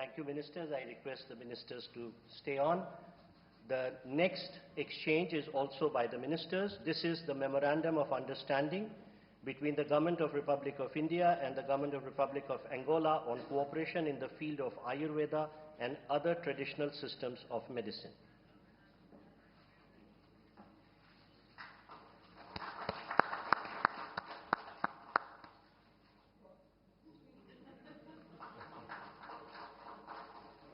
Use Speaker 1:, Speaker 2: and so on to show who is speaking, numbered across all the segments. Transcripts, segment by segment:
Speaker 1: Thank you, Ministers. I request the Ministers to stay on. The next exchange is also by the Ministers. This is the Memorandum of Understanding between the Government of Republic of India and the Government of Republic of Angola on cooperation in the field of Ayurveda and other traditional systems of medicine.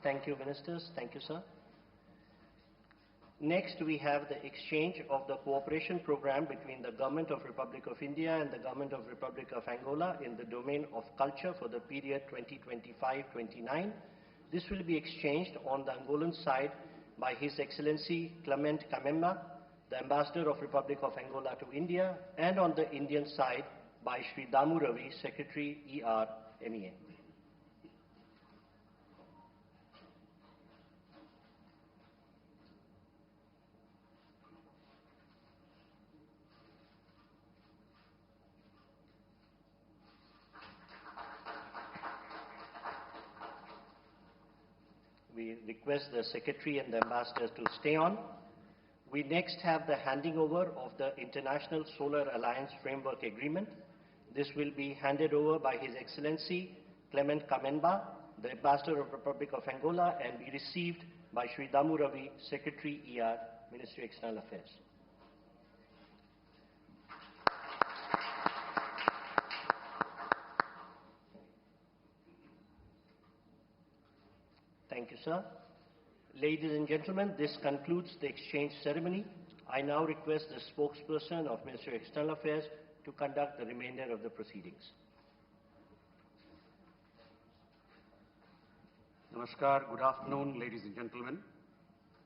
Speaker 1: Thank you, Ministers. Thank you, sir. Next, we have the exchange of the cooperation program between the Government of Republic of India and the Government of Republic of Angola in the domain of culture for the period 2025-29. This will be exchanged on the Angolan side by His Excellency Clement Kamemba, the Ambassador of Republic of Angola to India, and on the Indian side by Sri Damu Ravi, Secretary ERMEA. We request the Secretary and the Ambassadors to stay on. We next have the handing over of the International Solar Alliance Framework Agreement. This will be handed over by His Excellency Clement Kamemba, the Ambassador of Republic of Angola, and be received by Sri Damu Ravi, Secretary ER, Ministry of External Affairs. Thank you, sir. Ladies and gentlemen, this concludes the exchange ceremony. I now request the spokesperson of Ministry of External Affairs to conduct the remainder of the proceedings.
Speaker 2: Namaskar, good afternoon, ladies and gentlemen.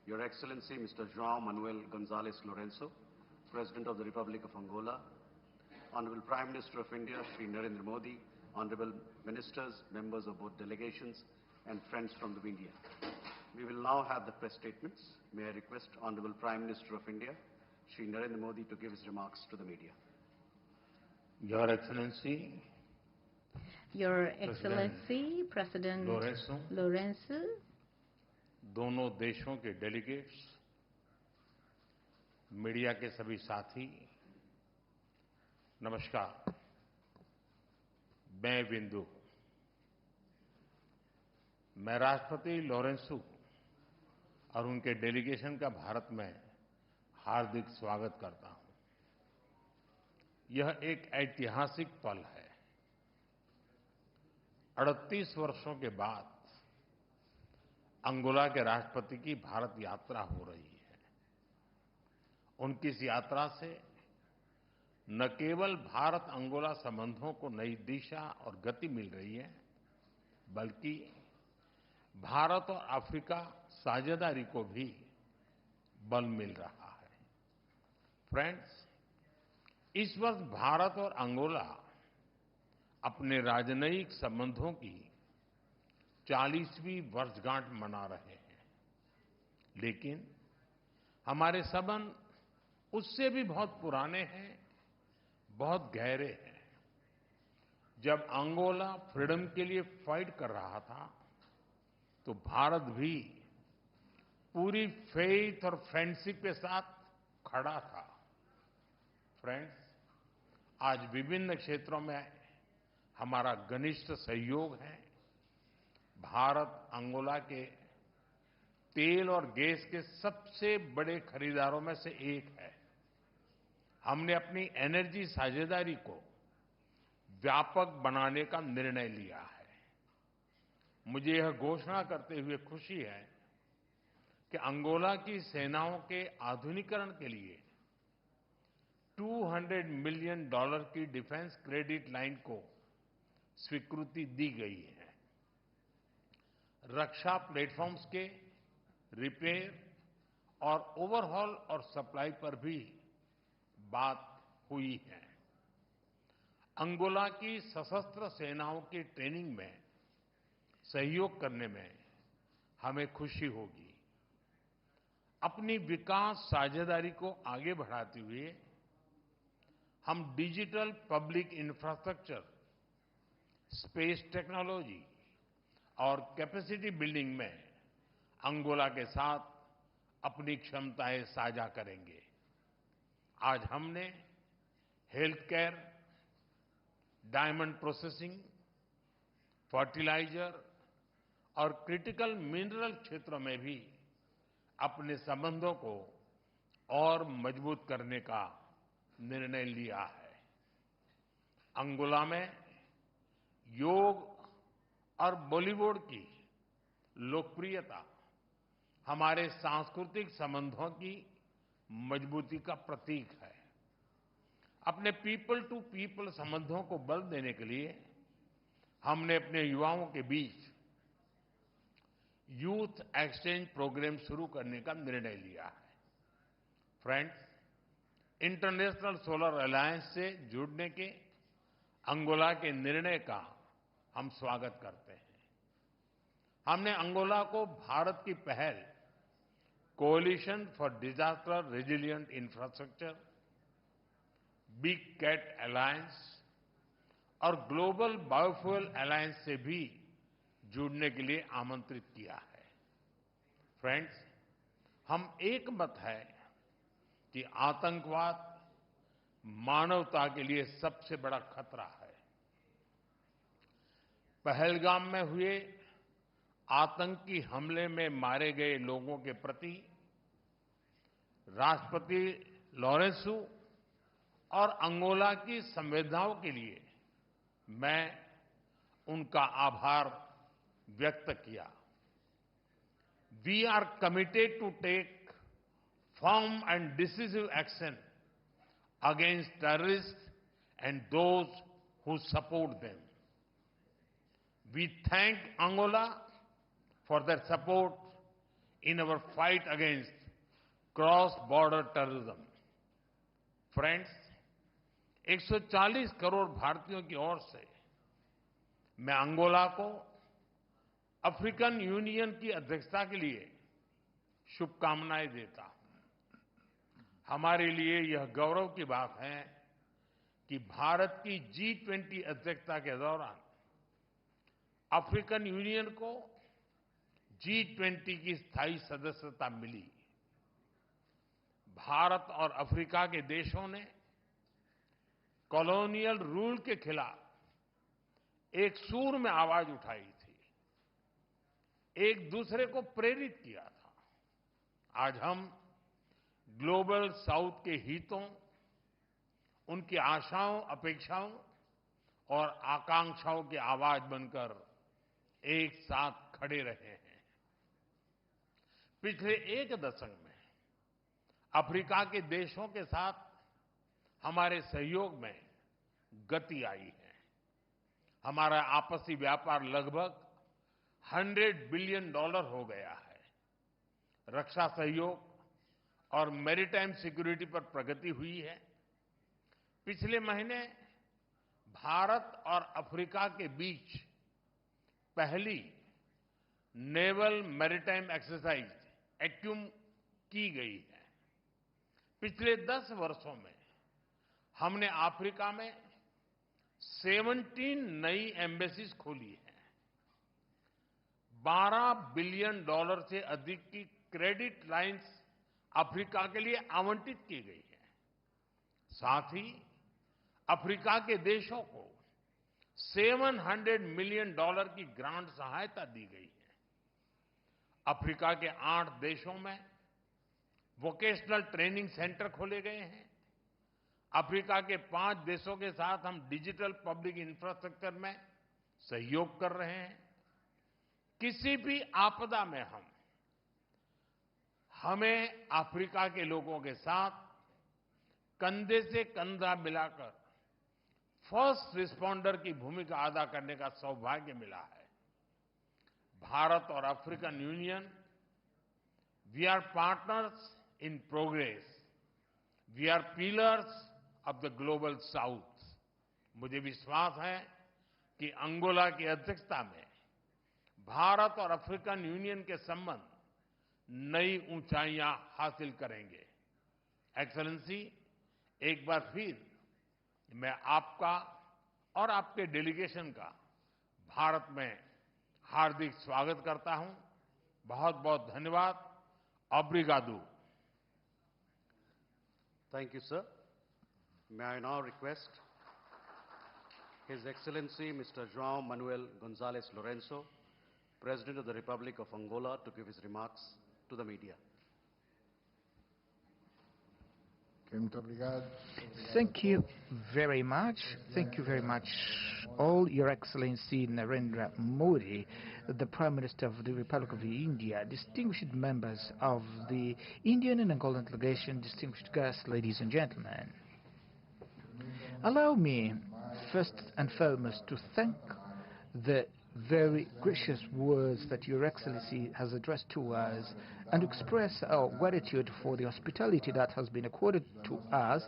Speaker 2: Your Excellency, Mr. João Manuel Gonzalez Lourenço, President of the Republic of Angola, Honorable Prime Minister of India, Sri Narendra Modi, Honorable Ministers, members of both delegations, and friends from the media. We will now have the press statements. May I request Honorable Prime Minister of India, Sri Narendra Modi, to give his remarks to the media.
Speaker 3: Your Excellency,
Speaker 4: President
Speaker 3: Lourenço, दोनों देशों के delegates, media के सभी साथी, नमस्कार। मैं बिंदु, मैं राष्ट्रपति लॉरेंसो और उनके डेलीगेशन का भारत में हार्दिक स्वागत करता हूं। यह एक ऐतिहासिक पल है। 38 वर्षों के बाद अंगोला के राष्ट्रपति की भारत यात्रा हो रही है। उनकी इस यात्रा से न केवल भारत अंगोला संबंधों को नई दिशा और गति मिल रही है, बल्कि भारत और अफ्रीका साझेदारी को भी बल मिल रहा है। फ्रेंड्स, इस वर्ष भारत और अंगोला अपने राजनयिक संबंधों की 40वीं वर्षगांठ मना रहे हैं, लेकिन हमारे संबंध उससे भी बहुत पुराने हैं, बहुत गहरे हैं। जब अंगोला फ्रीडम के लिए फाइट कर रहा था, तो भारत भी पूरी फेथ और फ्रेंडशिप के साथ खड़ा था। फ्रेंड्स, आज विभिन्न क्षेत्रों में हमारा घनिष्ठ सहयोग है। भारत अंगोला के तेल और गैस के सबसे बड़े खरीदारों में से एक है। हमने अपनी एनर्जी साझेदारी को व्यापक बनाने का निर्णय लिया है। मुझे यह घोषणा करते हुए खुशी है कि अंगोला की सेनाओं के आधुनिकीकरण के लिए $200 मिलियन की डिफेंस क्रेडिट लाइन को स्वीकृति दी गई है। रक्षा प्लेटफॉर्म्स के रिपेयर और ओवरहॉल और सप्लाई पर भी बात हुई है। अंगोला की सशस्त्र सेनाओं की ट्रेनिंग में सहयोग करने में हमें खुशी होगी। अपनी विकास साझेदारी को आगे बढ़ाते हुए हम digital public infrastructure, space technology और कैपेसिटी बिल्डिंग में अंगोला के साथ अपनी क्षमताएं साझा करेंगे। आज हमने health care, diamond processing, fertiliser और क्रिटिकल मिनरल क्षेत्रों में भी अपने संबंधों को और मजबूत करने का निर्णय लिया है। अंगोला में योग और बॉलीवुड की लोकप्रियता हमारे सांस्कृतिक संबंधों की मजबूती का प्रतीक है। अपने पीपल टू पीपल संबंधों को बल देने के लिए हमने अपने युवाओं के बीच यूथ एक्सचेंज प्रोग्राम शुरू करने का निर्णय लिया है। फ्रेंड्स, इंटरनेशनल सोलर अलायंस से जुड़ने के अंगोला के निर्णय का हम स्वागत करते हैं। हमने अंगोला को भारत की पहल coalition for disaster resilient infrastructure, big cat alliance और ग्लोबल बायोफ्यूल अलायंस से भी जुड़ने के लिए आमंत्रित किया है। फ्रेंड्स, हम एक मत है कि आतंकवाद मानवता के लिए सबसे बड़ा खतरा है। पहलगाम में हुए आतंकी हमले में मारे गए लोगों के प्रति राष्ट्रपति लॉरेंसो और अंगोला की संवेदनाओं के लिए मैं उनका आभार व्यक्त किया। We are committed to take firm and decisive action against terrorist and those who support them. We thank Angola for their support in our fight against cross-border terrorism. Friends, 140 crore भारतीयों की ओर से मैं अंगोला को अफ्रीकन यूनियन की अध्यक्षता के लिए शुभकामनाएं देता हूं। हमारे लिए यह गौरव की बात है कि भारत की G20 अध्यक्षता के दौरान अफ्रीकन यूनियन को G20 की स्थायी सदस्यता मिली। भारत और अफ्रीका के देशों ने कॉलोनियल रूल के खिलाफ एक सुर में आवाज उठाई थी, एक दूसरे को प्रेरित किया था। आज हम ग्लोबल साउथ के हितों, उनकी आशाओं, अपेक्षाओं और आकांक्षाओं की आवाज बनकर एक साथ खड़े रहे हैं। पिछले एक दशक में अफ्रीका के देशों के साथ हमारे सहयोग में गति आई है। हमारा आपसी व्यापार लगभग $100 बिलियन हो गया है। रक्षा सहयोग और मैरीटाइम सिक्योरिटी पर प्रगति हुई है। पिछले महीने भारत और अफ्रीका के बीच पहली नेवल मैरीटाइम एक्सरसाइज एक्यूम की गई है। पिछले 10 वर्षों में हमने अफ्रीका में 17 नई एम्बेसीज खोली हैं। $12 बिलियन से अधिक की क्रेडिट लाइंस अफ्रीका के लिए आवंटित की गई है। साथ ही अफ्रीका के देशों को $700 मिलियन की ग्रांट सहायता दी गई है। अफ्रीका के 8 देशों में वोकेशनल ट्रेनिंग सेंटर खोले गए हैं। अफ्रीका के 5 देशों के साथ हम डिजिटल पब्लिक इंफ्रास्ट्रक्चर में सहयोग कर रहे हैं। किसी भी आपदा में हमें अफ्रीका के लोगों के साथ कंधे से कंधा मिलाकर फर्स्ट रिस्पॉन्डर की भूमिका अदा करने का सौभाग्य मिला है। भारत और African union, we are partners in progress, we are pillars of the global south. मुझे विश्वास है कि अंगोला की अध्यक्षता में भारत और अफ्रीकन यूनियन के संबंध नई ऊंचाइयां हासिल करेंगे। एक्सेलेंसी, एक बार फिर मैं आपका और आपके डेलीगेशन का भारत में हार्दिक स्वागत करता हूं। बहुत-बहुत धन्यवाद। Obrigado.
Speaker 2: Thank you, sir. May I now request His Excellency Mr. João Manuel Gonzalez Lourenço, President of the Republic of Angola, to give his remarks to the media.
Speaker 5: Thank you very much. Thank you very much, all Your Excellency Narendra Modi, the Prime Minister of the Republic of India, distinguished members of the Indian and Angolan delegation, distinguished guests, ladies and gentlemen. Allow me, first and foremost, to thank the very gracious words that Your Excellency has addressed to us and express our gratitude for the hospitality that has been accorded to us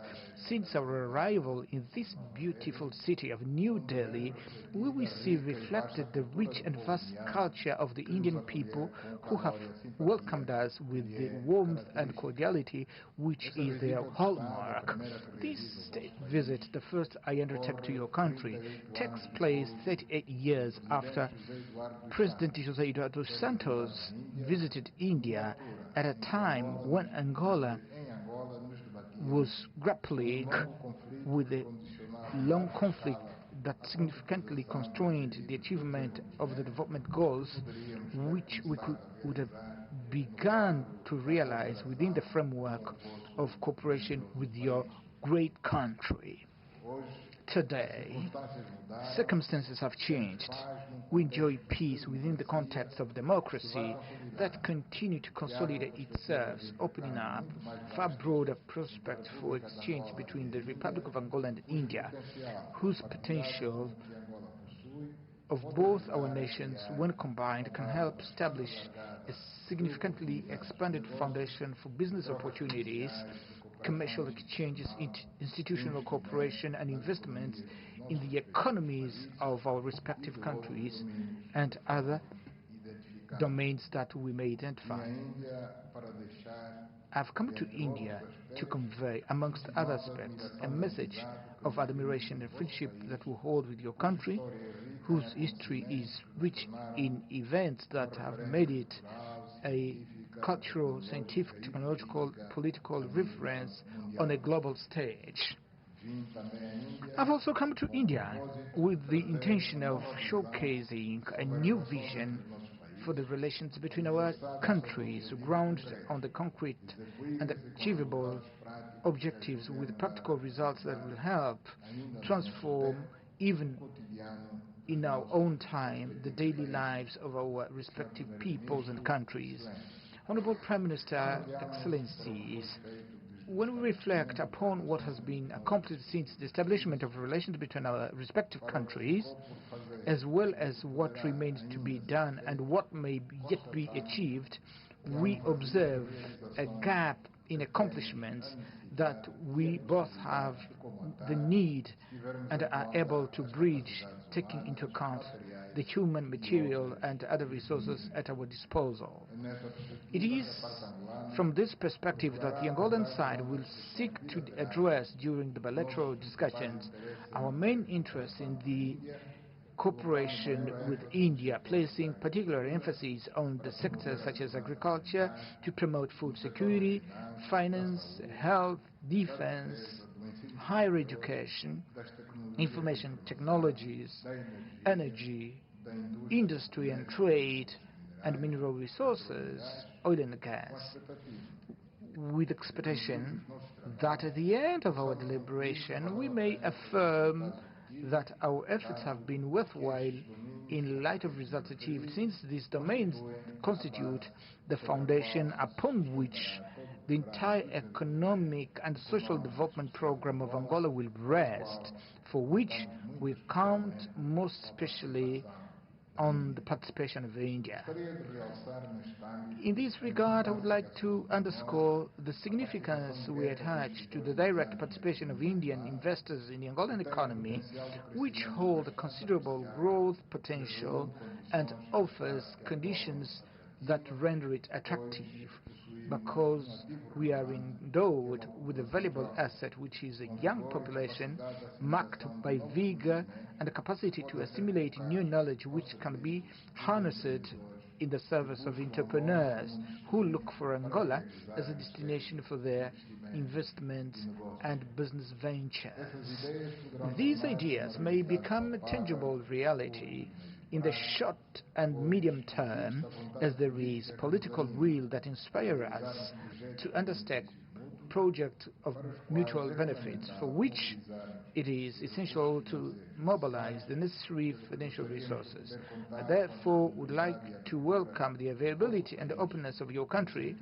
Speaker 5: since our arrival in this beautiful city of New Delhi, where we see reflected the rich and vast culture of the Indian people who have welcomed us with the warmth and cordiality which is their hallmark. This state visit, the first I undertake to your country, takes place 38 years after President José Eduardo Santos visited India at a time when Angola was grappling with a long conflict that significantly constrained the achievement of the development goals which we would have begun to realize within the framework of cooperation with your great country. Today, circumstances have changed. We enjoy peace within the context of democracy that continue to consolidate itself, opening up far broader prospects for exchange between the Republic of Angola and India, whose potential of both our nations, when combined, can help establish a significantly expanded foundation for business opportunities, commercial exchanges, institutional cooperation and investments in the economies of our respective countries and other domains that we may identify. I've come to India to convey, amongst other aspects, a message of admiration and friendship that we hold with your country, whose history is rich in events that have made it a cultural, scientific, technological, political reference on a global stage. I've also come to India with the intention of showcasing a new vision for the relations between our countries, grounded on the concrete and achievable objectives with practical results that will help transform, even in our own time, the daily lives of our respective peoples and countries. Honorable Prime Minister, Excellencies, when we reflect upon what has been accomplished since the establishment of relations between our respective countries, as well as what remains to be done and what may yet be achieved, we observe a gap in accomplishments that we both have the need and are able to bridge, taking into account the human, material and other resources at our disposal. It is from this perspective that the Angolan side will seek to address during the bilateral discussions our main interest in the cooperation with India, placing particular emphasis on the sectors such as agriculture to promote food security, finance, health, defense, higher education, information technologies, energy, industry and trade, and mineral resources, oil and gas, with expectation that at the end of our deliberation we may affirm that our efforts have been worthwhile in light of results achieved, since these domains constitute the foundation upon which the entire economic and social development program of Angola will rest, for which we count most especially on the participation of India. In this regard, I would like to underscore the significance we attach to the direct participation of Indian investors in the Angolan economy, which hold considerable growth potential and offers conditions that render it attractive. because we are endowed with a valuable asset, which is a young population marked by vigor and the capacity to assimilate new knowledge which can be harnessed in the service of entrepreneurs who look for Angola as a destination for their investments and business ventures. These ideas may become a tangible reality in the short and medium term as there is political will that inspires us to undertake projects of mutual benefits for which it is essential to mobilize the necessary financial resources. I therefore would like to welcome the availability and the openness of your country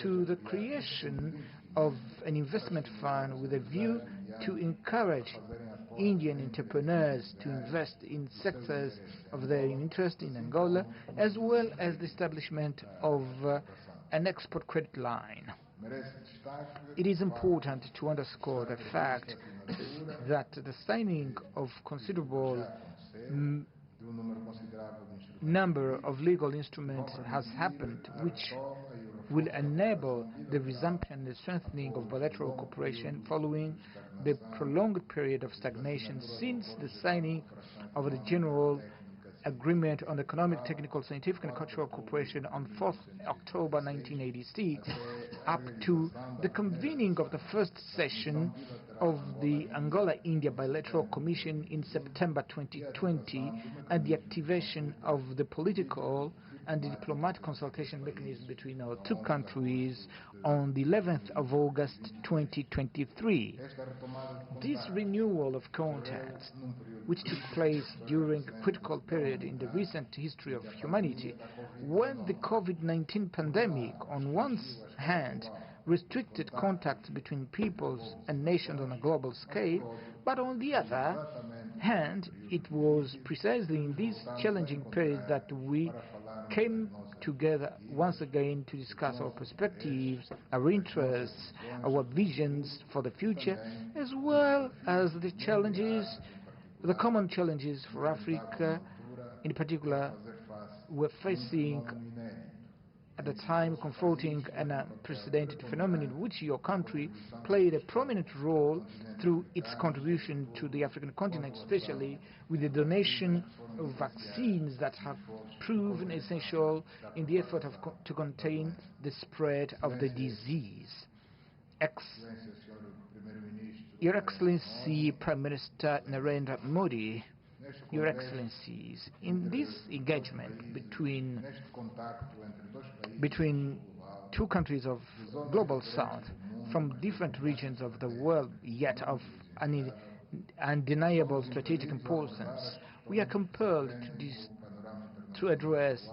Speaker 5: to the creation of an investment fund with a view to encourage Indian entrepreneurs to invest in sectors of their interest in Angola, as well as the establishment of an export credit line. It is important to underscore the fact that the signing of considerable number of legal instruments has happened, which will enable the resumption and strengthening of bilateral cooperation following the prolonged period of stagnation since the signing of the General Agreement on Economic, Technical, Scientific and Cultural Cooperation on 4th October 1986 up to the convening of the first session of the Angola-India Bilateral Commission in September 2020 and the activation of the political and the diplomatic consultation mechanism between our two countries on the 11th of August 2023. This renewal of contacts, which took place during a critical period in the recent history of humanity, when the COVID-19 pandemic, on one hand, restricted contacts between peoples and nations on a global scale, but on the other hand, it was precisely in this challenging period that we came together once again to discuss our perspectives, our interests, our visions for the future, as well as the challenges, the common challenges for Africa, in particular, we're facing at the time confronting an unprecedented phenomenon in which your country played a prominent role through its contribution to the African continent, especially with the donation of vaccines that have proven essential in the effort to contain the spread of the disease. Your Excellency Prime Minister Narendra Modi, Your Excellencies, in this engagement between two countries of global south from different regions of the world, yet of undeniable strategic importance, we are compelled to address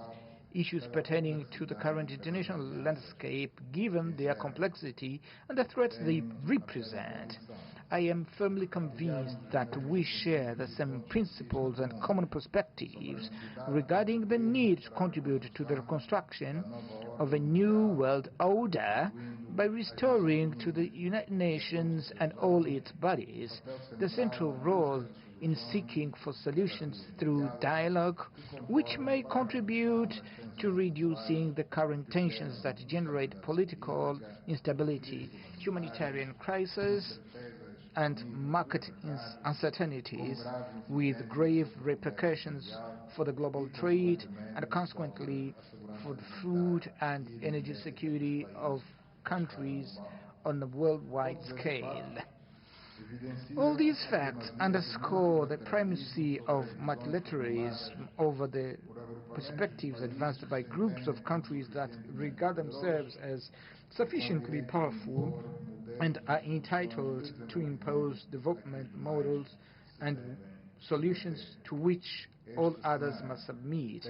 Speaker 5: issues pertaining to the current international landscape given their complexity and the threats they represent. I am firmly convinced that we share the same principles and common perspectives regarding the need to contribute to the reconstruction of a new world order by restoring to the United Nations and all its bodies the central role in seeking for solutions through dialogue, which may contribute to reducing the current tensions that generate political instability, humanitarian crisis, and market uncertainties with grave repercussions for the global trade and consequently for the food and energy security of countries on a worldwide scale. All these facts underscore the primacy of multilateralism over the perspectives advanced by groups of countries that regard themselves as sufficiently powerful and are entitled to impose development models and solutions to which all others must submit.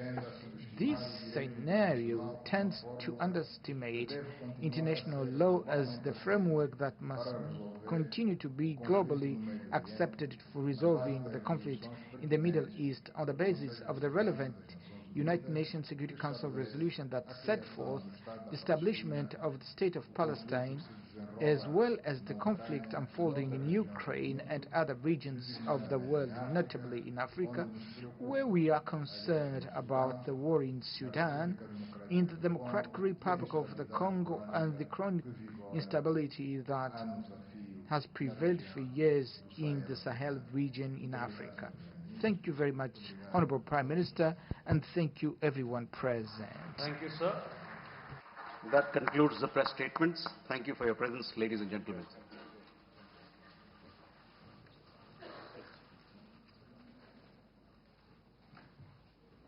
Speaker 5: This scenario tends to underestimate international law as the framework that must continue to be globally accepted for resolving the conflict in the Middle East on the basis of the relevant United Nations Security Council resolution that set forth the establishment of the State of Palestine as well as the conflict unfolding in Ukraine and other regions of the world, notably in Africa, where we are concerned about the war in Sudan, in the Democratic Republic of the Congo, and the chronic instability that has prevailed for years in the Sahel region in Africa. Thank you very much, Honorable Prime Minister, and thank you everyone present.
Speaker 2: Thank you, sir. That concludes the press statements. Thank you for your presence, ladies and gentlemen.